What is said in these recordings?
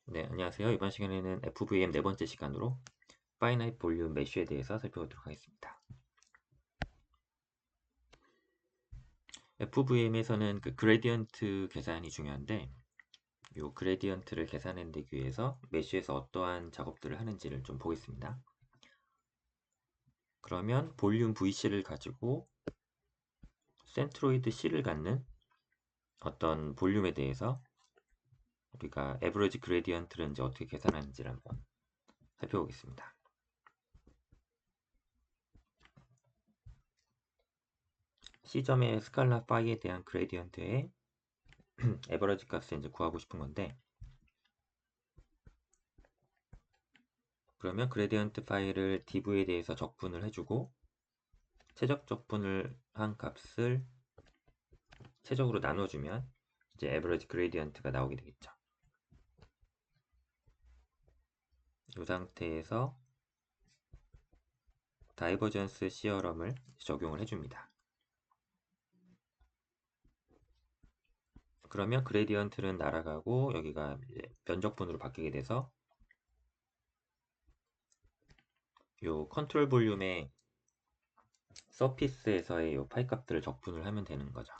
네, 안녕하세요. 이번 시간에는 FVM 네 번째 시간으로 Finite Volume Mesh에 대해서 살펴보도록 하겠습니다. FVM에서는 그 그레디언트 계산이 중요한데, 이 그레디언트를 계산하기 위해서 메쉬에서 어떠한 작업들을 하는지를 좀 보겠습니다. 그러면 볼륨 VC를 가지고 센트로이드 C를 갖는 어떤 볼륨에 대해서 우리가 에버리지 그레디언트를 이제 어떻게 계산하는지를 한번 살펴보겠습니다. C점의 스칼라 파이에 대한 그레디언트의 에버리지 값을 이제 구하고 싶은 건데, 그러면 그레디언트 파일을 div에 대해서 적분을 해주고 최적 적분을 한 값을 최적으로 나눠주면 이제 average gradient가 나오게 되겠죠. 이 상태에서 다이버전스 시어럼을 적용을 해줍니다. 그러면 그레디언트는 날아가고 여기가 이제 면적분으로 바뀌게 돼서 이 컨트롤 볼륨의 서피스에서의 이 파이 값들을 적분을 하면 되는 거죠.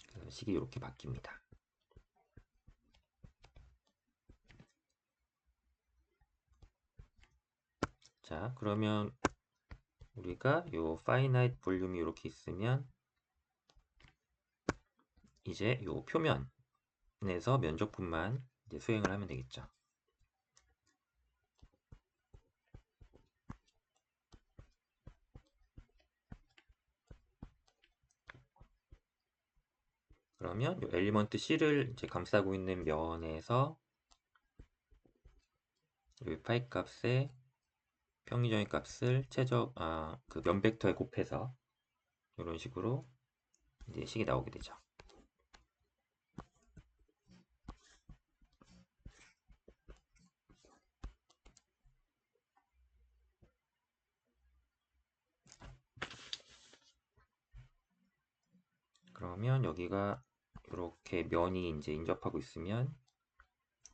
그래서 식이 이렇게 바뀝니다. 자, 그러면 우리가 이 finite 볼륨이 이렇게 있으면 이제 이 표면에서 면적분만 이제 수행을 하면 되겠죠. 그러면 이 엘리먼트 C를 이제 감싸고 있는 면에서 이 파이 값의 평균적인 값을 그 면 벡터에 곱해서 이런 식으로 이제 식이 나오게 되죠. 그러면 여기가 이렇게 면이 이제 인접하고 있으면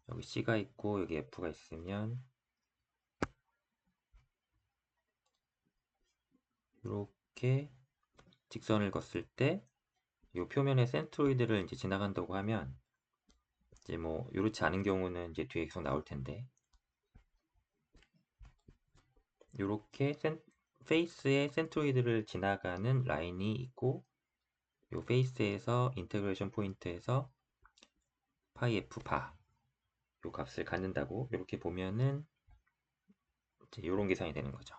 여기 C가 있고 여기 F가 있으면 이렇게 직선을 걷을 때 이 표면의 센트로이드를 이제 지나간다고 하면 이제 뭐 이렇지 않은 경우는 이제 뒤에 계속 나올 텐데 이렇게 페이스에 센트로이드를 지나가는 라인이 있고 이 페이스에서 인테그레이션 포인트에서 파이 f 바 이 값을 갖는다고 이렇게 보면은 이제 이런 계산이 되는 거죠.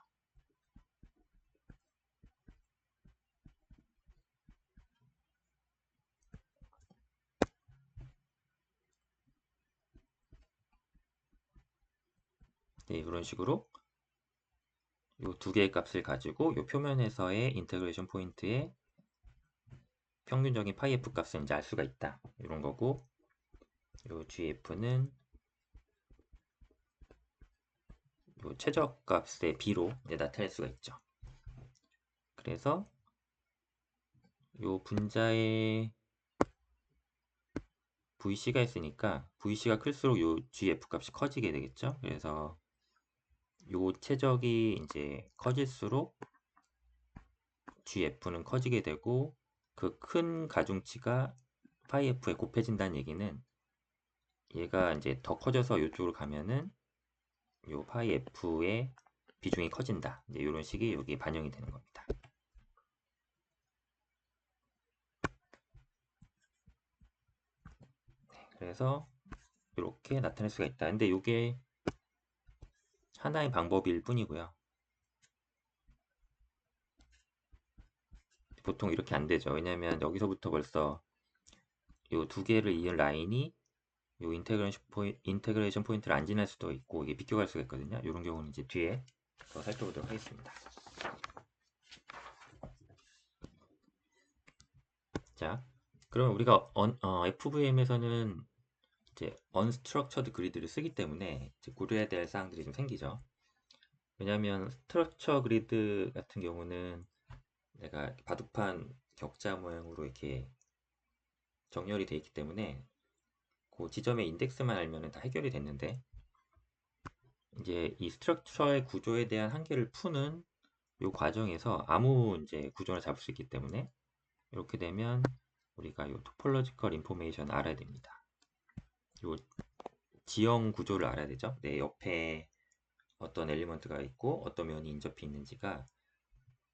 네, 이런 식으로 이 두 개의 값을 가지고 이 표면에서의 인테그레이션 포인트의 평균적인 파이 f 값을 이제 알 수가 있다. 이런 거고 이 gf는 이 최저값의 b로 이제 나타낼 수가 있죠. 그래서 이 분자의 VC가 있으니까 VC가 클수록 이 GF 값이 커지게 되겠죠. 그래서 이 최적이 이제 커질수록 GF는 커지게 되고 그 큰 가중치가 파이 F에 곱해진다는 얘기는 얘가 이제 더 커져서 이쪽으로 가면은 이 파이 F의 비중이 커진다. 이제 이런 식이 여기 반영이 되는 겁니다. 그래서 이렇게 나타낼 수가 있다. 근데 이게 하나의 방법일 뿐이고요. 보통 이렇게 안 되죠. 왜냐면 여기서부터 벌써 이 두 개를 이은 라인이 이 인테그레이션 포인트를 안 지날 수도 있고 이게 비껴갈 수가 있거든요. 이런 경우는 이제 뒤에 더 살펴보도록 하겠습니다. 자, 그럼 우리가 FVM에서는 이제 unstructured 그리드를 쓰기 때문에 이제 고려해야 될 사항들이 좀 생기죠. 왜냐하면 스트럭처 그리드 같은 경우는 내가 바둑판 격자 모양으로 이렇게 정렬이 되어 있기 때문에 그 지점의 인덱스만 알면 다 해결이 됐는데, 이제 이 스트럭처의 구조에 대한 한계를 푸는 이 과정에서 아무 이제 구조나 잡을 수 있기 때문에, 이렇게 되면 우리가 이 토폴로지컬 인포메이션 알아야 됩니다. 이 지형 구조를 알아야 되죠. 내 옆에 어떤 엘리먼트가 있고 어떤 면이 인접해 있는지가,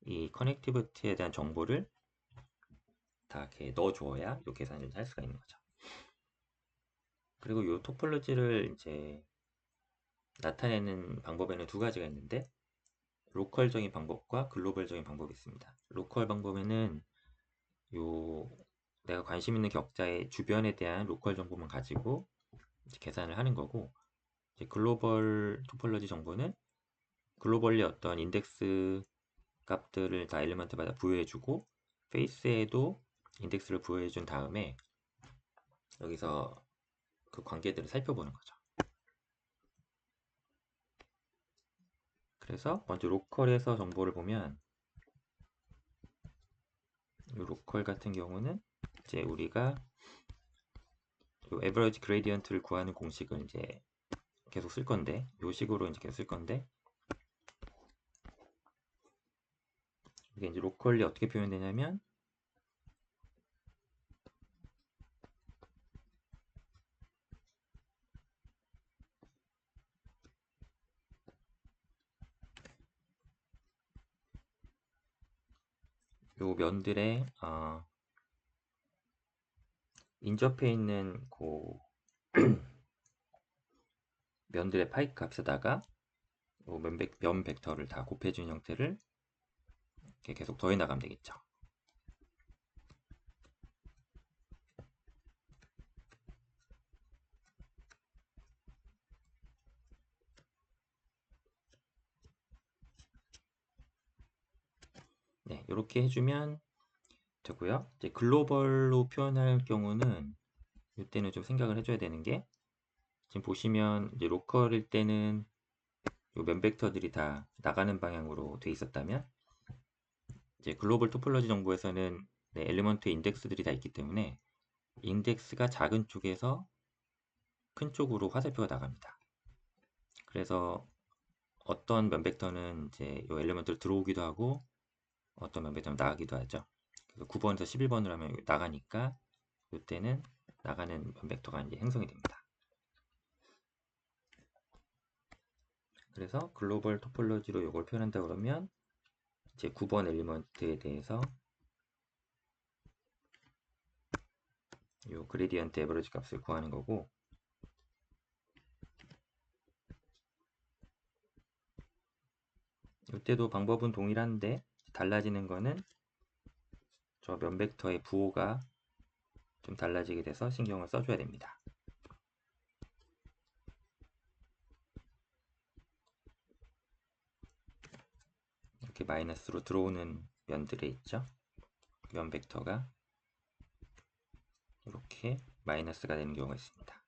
이 커넥티비티에 대한 정보를 다 이렇게 넣어줘야 이 계산을 할 수가 있는 거죠. 그리고 이 토폴로지를 이제 나타내는 방법에는 두 가지가 있는데, 로컬적인 방법과 글로벌적인 방법이 있습니다. 로컬 방법에는 요 내가 관심 있는 격자의 주변에 대한 로컬 정보만 가지고 이제 계산을 하는 거고, 이제 글로벌 토폴로지 정보는 글로벌리 어떤 인덱스 값들을 다 엘리먼트마다 부여해주고, 페이스에도 인덱스를 부여해준 다음에 여기서 그 관계들을 살펴보는 거죠. 그래서 먼저 로컬에서 정보를 보면, 이 로컬 같은 경우는 이제 우리가 이 에버리지 그레디언트를 구하는 공식을 이제 계속 쓸 건데, 이 식으로 이제 계속 쓸 건데, 이게 이제 로컬리 어떻게 표현되냐면, 요 면들의 인접해 있는 그 면들의 파이 값에다가 요 면 벡터를 다 곱해준 형태를 이렇게 계속 더해 나가면 되겠죠. 네, 이렇게 해주면 되고요. 이제 글로벌로 표현할 경우는 이때는 좀 생각을 해줘야 되는 게, 지금 보시면 이제 로컬일 때는 요 면 벡터들이 다 나가는 방향으로 돼 있었다면, 이제 글로벌 토폴로지 정보에서는 네, 엘리먼트의 인덱스들이 다 있기 때문에 인덱스가 작은 쪽에서 큰 쪽으로 화살표가 나갑니다. 그래서 어떤 면 벡터는 이제 요 엘리먼트를 들어오기도 하고 어떤 면 벡터는 나가기도 하죠. 그래서 9번에서 11번을 하면 나가니까 이때는 나가는 면 벡터가 이제 형성이 됩니다. 그래서 글로벌 토폴로지로 이걸 표현한다 그러면, 이제 9번 엘리먼트에 대해서 이 그레디언트 에버리지 값을 구하는 거고, 이때도 방법은 동일한데 달라지는 거는 저 면 벡터의 부호가 좀 달라지게 돼서 신경을 써줘야 됩니다. 이렇게 마이너스로 들어오는 면들에 있죠. 면 벡터가 이렇게 마이너스가 되는 경우가 있습니다.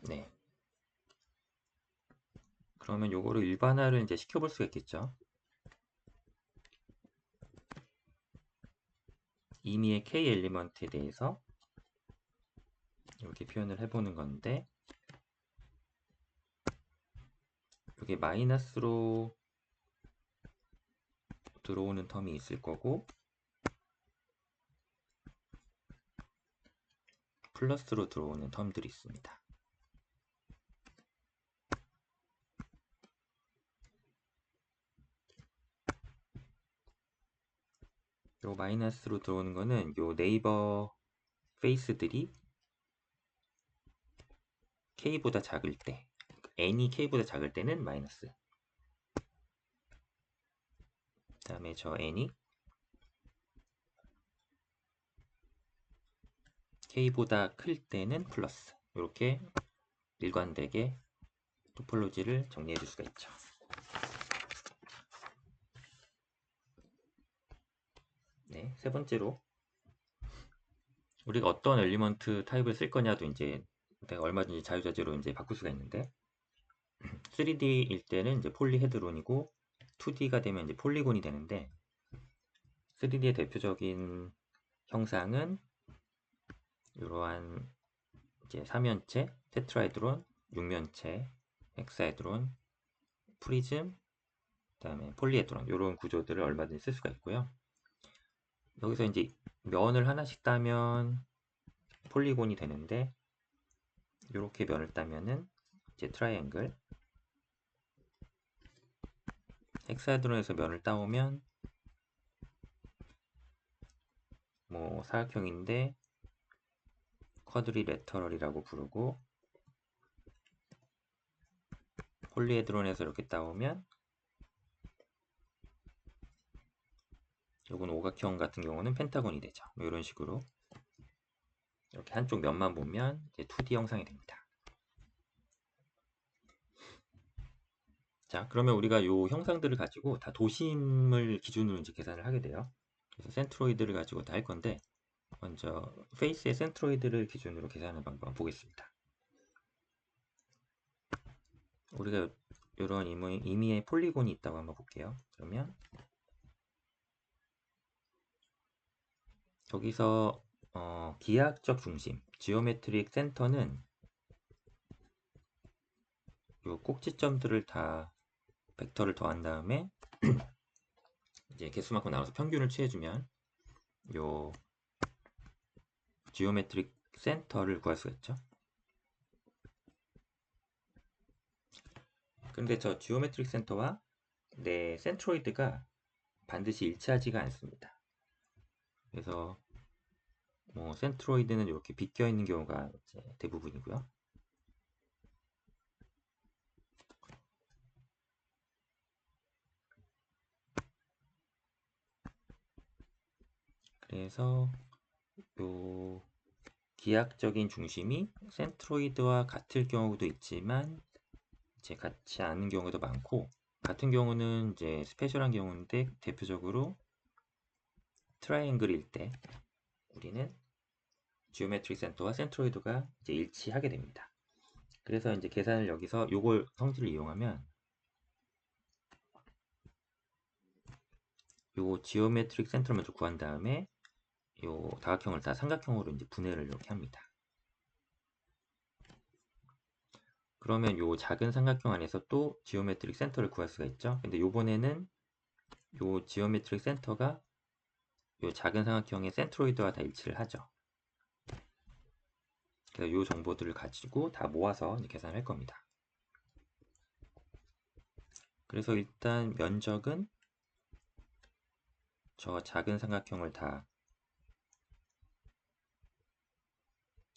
네. 그러면 요거를 일반화를 이제 시켜볼 수가 있겠죠. 임의의 k 엘리먼트에 대해서 이렇게 표현을 해보는 건데, 이게 마이너스로 들어오는 텀이 있을 거고 플러스로 들어오는 텀들이 있습니다. 요 마이너스로 들어오는 거는 요 네이버 페이스들이 k보다 작을 때, n이 k보다 작을 때는 마이너스, 그 다음에 저 n이 k보다 클 때는 플러스, 이렇게 일관되게 토폴로지를 정리해 줄 수가 있죠. 네, 세 번째로 우리가 어떤 엘리먼트 타입을 쓸 거냐도 이제 내가 얼마든지 자유자재로 이제 바꿀 수가 있는데, 3D일 때는 이제 폴리헤드론이고 2D가 되면 이제 폴리곤이 되는데 3D의 대표적인 형상은 이러한 이제 3면체, 테트라헤드론, 6면체, 헥사헤드론, 프리즘, 그다음에 폴리헤드론 이런 구조들을 얼마든지 쓸 수가 있고요. 여기서 이제 면을 하나씩 따면 폴리곤이 되는데 이렇게 면을 따면은 이제 트라이앵글, 헥사헤드론에서 면을 따오면 뭐 사각형인데 쿼드리레터럴이라고 부르고 폴리헤드론에서 이렇게 따오면 요건 오각형 같은 경우는 펜타곤이 되죠. 뭐 이런 식으로 이렇게 한쪽 면만 보면 이제 2D 형상이 됩니다. 자, 그러면 우리가 요 형상들을 가지고 다 도심을 기준으로 이제 계산을 하게 돼요. 그래서 센트로이드를 가지고 다 할 건데 먼저 페이스의 센트로이드를 기준으로 계산하는 방법 보겠습니다. 우리가 이런 임의의 폴리곤이 있다고 한번 볼게요. 그러면 여기서 기하학적 중심, 지오메트릭 센터는 요 꼭지점들을 다 벡터를 더한 다음에 이제 개수만큼 나눠서 평균을 취해주면 요 지오메트릭 센터를 구할 수가 있죠. 근데 저 지오메트릭 센터와 내 센트로이드가 반드시 일치하지가 않습니다. 그래서 뭐 센트로이드는 이렇게 비껴 있는 경우가 이제 대부분이고요. 그래서 요 기하학적인 중심이 센트로이드와 같을 경우도 있지만 이제 같지 않은 경우도 많고 같은 경우는 이제 스페셜한 경우인데 대표적으로 트라이앵글일 때 우리는 지오메트릭 센터와 센트로이드가 이제 일치하게 됩니다. 그래서 이제 계산을 여기서 요걸 성질을 이용하면 요 지오메트릭 센터를 먼저 구한 다음에 요 다각형을 다 삼각형으로 이제 분해를 이렇게 합니다. 그러면 요 작은 삼각형 안에서 또 지오메트릭 센터를 구할 수가 있죠. 근데 요번에는 요 지오메트릭 센터가 요 작은 삼각형의 센트로이드와 다 일치를 하죠. 그래서 요 정보들을 가지고 다 모아서 이제 계산을 할 겁니다. 그래서 일단 면적은 저 작은 삼각형을 다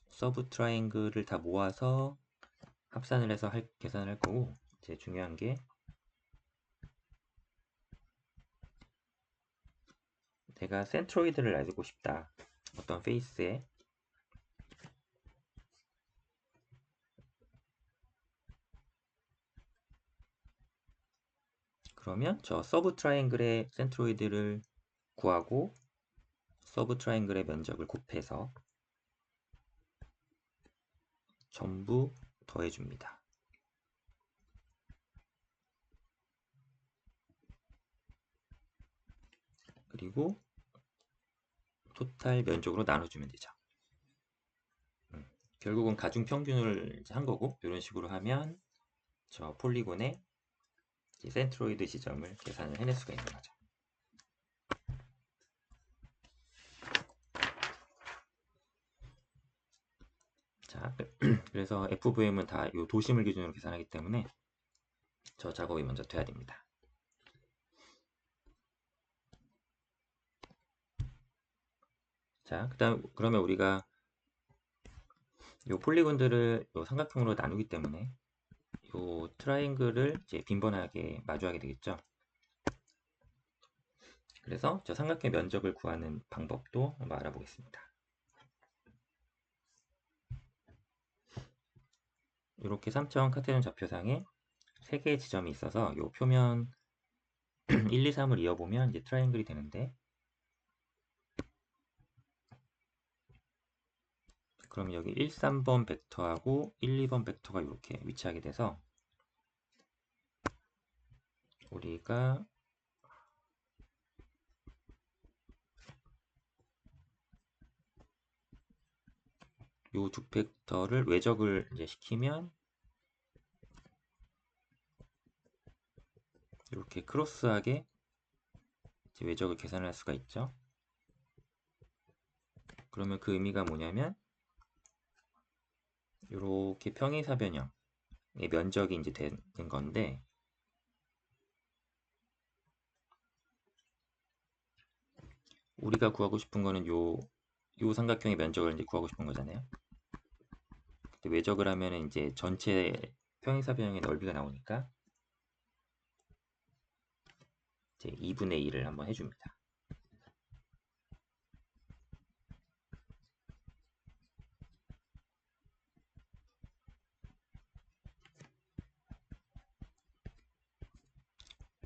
서브 트라이앵글을 다 모아서 합산을 해서 계산을 할 거고 이제 중요한 게 내가 센트로이드를 알고 싶다. 어떤 페이스에 그러면 저 서브 트라이앵글의 센트로이드를 구하고 서브 트라이앵글의 면적을 곱해서 전부 더해줍니다. 그리고 토탈 면적으로 나눠주면 되죠. 결국은 가중평균을 한 거고 이런 식으로 하면 저 폴리곤의 센트로이드 지점을 계산을 해낼 수가 있는 거죠. 자, 그래서 FVM은 다 이 도심을 기준으로 계산하기 때문에 저 작업이 먼저 돼야 됩니다. 자, 그러면 우리가 이 폴리곤들을 요 삼각형으로 나누기 때문에 이 트라이앵글을 이제 빈번하게 마주하게 되겠죠. 그래서 저 삼각형 면적을 구하는 방법도 한번 알아보겠습니다. 이렇게 3차원 카테전 좌표상에 3개의 지점이 있어서 이 표면 1, 2, 3을 이어보면 이제 트라이앵글이 되는데 그럼 여기 1, 3번 벡터하고 1, 2번 벡터가 이렇게 위치하게 돼서 우리가 요 두 팩터를 외적을 이제 시키면 이렇게 크로스하게 이제 외적을 계산할 수가 있죠. 그러면 그 의미가 뭐냐면 이렇게 평행사 변형의 면적이 이제 되는 건데, 우리가 구하고 싶은 거는 요 삼각형의 면적을 이제 구하고 싶은 거잖아요. 근데 외적을 하면은 이제 전체 평행사 변형의 넓이가 나오니까 이제 2분의 1을 한번 해줍니다.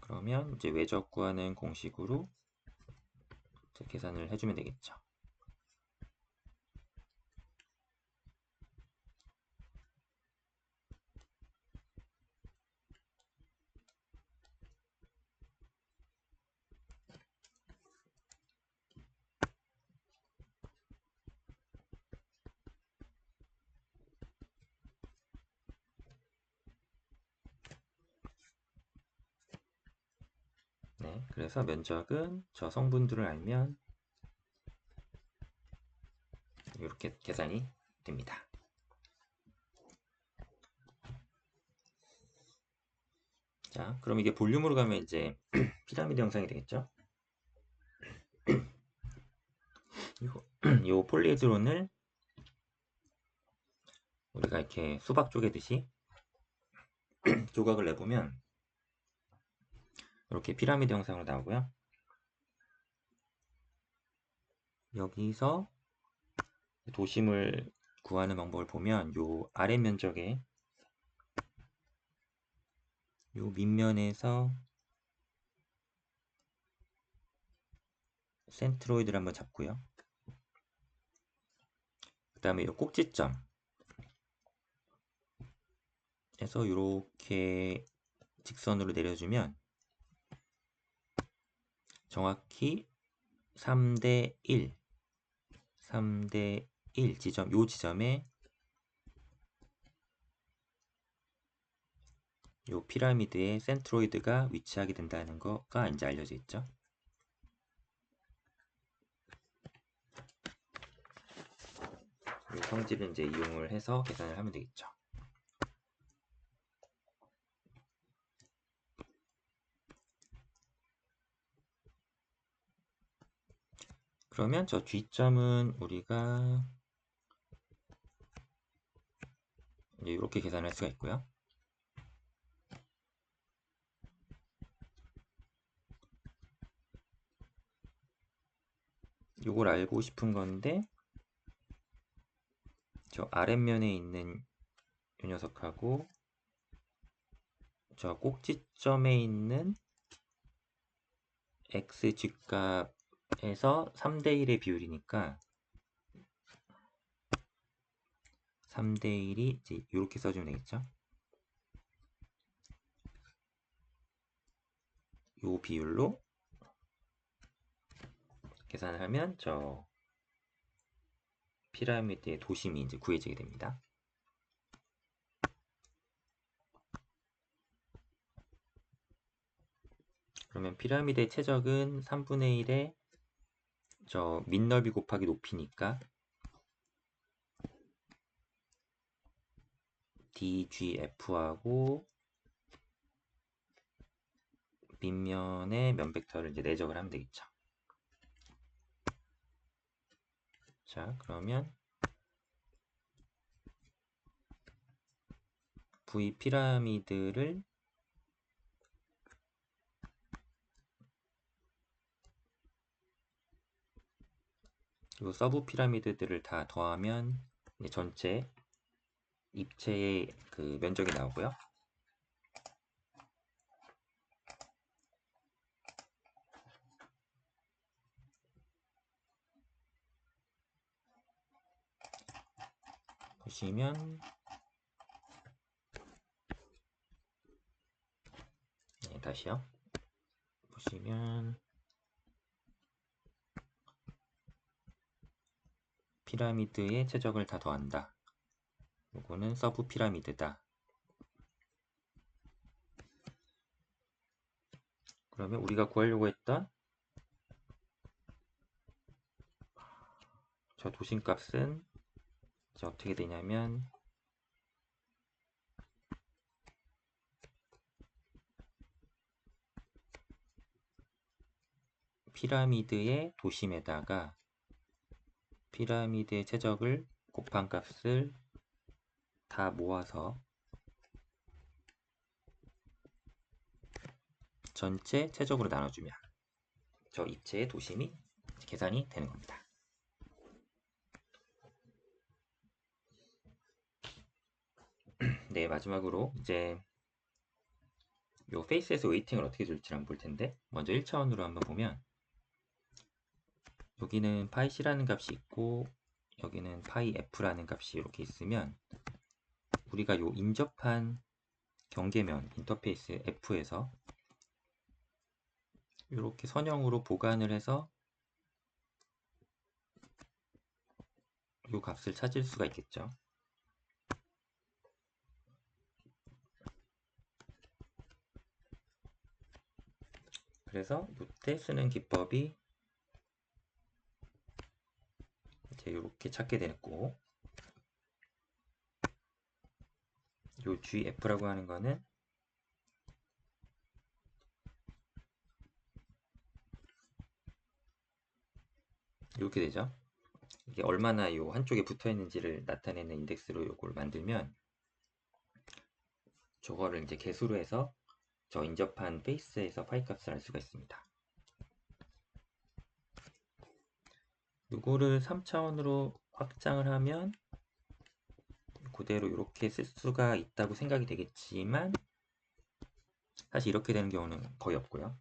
그러면 이제 외적 구하는 공식으로 이제 계산을 해주면 되겠죠. 네, 그래서 면적은 저 성분들을 알면 이렇게 계산이 됩니다. 자, 그럼 이게 볼륨으로 가면 이제 피라미드 형상이 되겠죠? 이 폴리헤드론을 우리가 이렇게 수박 쪼개듯이 조각을 내보면 이렇게 피라미드 형상으로 나오고요. 여기서 도심을 구하는 방법을 보면 요 아래 면적에 요 밑면에서 센트로이드를 한번 잡고요. 그 다음에 이 꼭지점에서 이렇게 직선으로 내려주면 정확히 3대 1 지점, 요 지점에 요 피라미드의 센트로이드가 위치하게 된다는 거가 이제 알려져 있죠. 이 성질을 이제 이용을 해서 계산을 하면 되겠죠. 그러면 저 G점은 우리가 이제 이렇게 계산할 수가 있고요. 요걸 알고 싶은 건데 저 아랫면에 있는 이 녀석하고 저 꼭지점에 있는 x G값에서 3대 1의 비율이니까 3대 1이 이제 이렇게 써주면 되겠죠. 요 비율로 계산을 하면 저 피라미드의 도심이 이제 구해지게 됩니다. 그러면 피라미드의 최적은 3분의 1의 저 밑넓이 곱하기 높이니까 DGF하고 밑면의 면 벡터를 이제 내적을 하면 되겠죠. 자, 그러면 V 피라미드를 그리고 서브 피라미드들을 다 더하면 전체 입체의 그 면적이 나오고요. 보시면 네, 다시요. 보시면 피라미드의 최적을 다 더한다. 요거는 서브 피라미드다. 그러면 우리가 구하려고 했던 저 도심값은 이제 어떻게 되냐면 피라미드의 도심에다가 피라미드의 최적을 곱한 값을 다 모아서 전체 최적으로 나눠주면 저 입체의 도심이 계산이 되는 겁니다. 네, 마지막으로 이제 요 페이스에서 웨이팅을 어떻게 줄지 한번 볼 텐데, 먼저 1차원으로 한번 보면 여기는 파이 c라는 값이 있고 여기는 파이 f라는 값이 이렇게 있으면 우리가 요 인접한 경계면 인터페이스 f에서 이렇게 선형으로 보관을 해서 요 값을 찾을 수가 있겠죠. 그래서 이때 쓰는 기법이 이제 이렇게 찾게 됐고, 요 gf라고 하는 거는 이렇게 되죠. 이게 얼마나 요 한쪽에 붙어 있는지를 나타내는 인덱스로 요걸 만들면 저거를 이제 개수로 해서 저 인접한 페이스에서 파이 값을 알 수가 있습니다. 요거를 3차원으로 확장을 하면 그대로 이렇게 쓸 수가 있다고 생각이 되겠지만 사실 이렇게 되는 경우는 거의 없고요.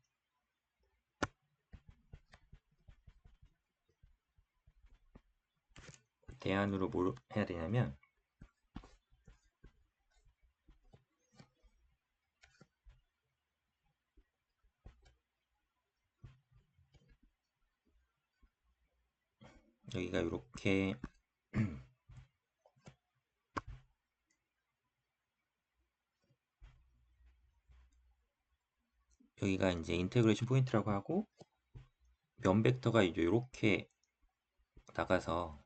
대안으로 뭘 해야 되냐면 여기가 이렇게 여기가 이제 인테그레이션 포인트라고 하고 면 벡터가 이제 이렇게 나가서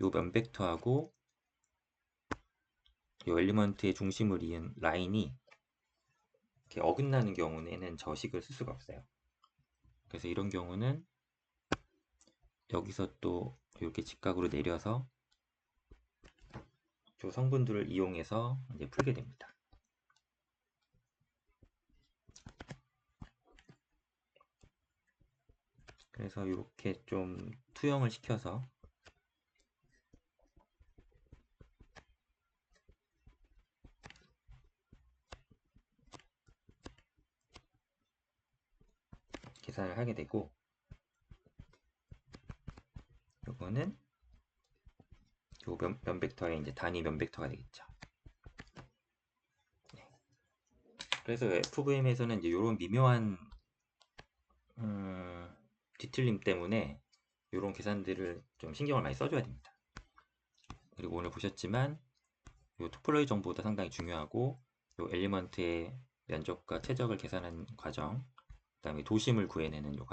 요 면 벡터하고 요 엘리먼트의 중심을 이은 라인이 이렇게 어긋나는 경우에는 저 식을 쓸 수가 없어요. 그래서 이런 경우는 여기서 또 이렇게 직각으로 내려서 저 성분들을 이용해서 이제 풀게 됩니다. 그래서 이렇게 좀 투영을 시켜서 계산을 하게 되고, 요거는 요 면 벡터의 이제 단위 면 벡터가 되겠죠. 네. 그래서 FVM에서는 이제 이런 미묘한 뒤틀림 때문에 이런 계산들을 좀 신경을 많이 써줘야 됩니다. 그리고 오늘 보셨지만 요 토폴로지 정보도 상당히 중요하고 요 엘리먼트의 면적과 최적을 계산하는 과정, 그 다음에 도심을 구해내는 요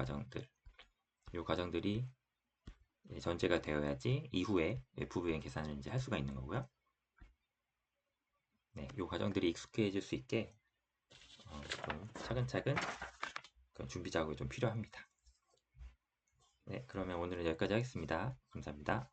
과정들이 전제가 되어야지 이후에 FVM 계산을 이제 할 수가 있는 거고요. 네, 요 과정들이 익숙해질 수 있게 좀 차근차근 준비 작업이 좀 필요합니다. 네, 그러면 오늘은 여기까지 하겠습니다. 감사합니다.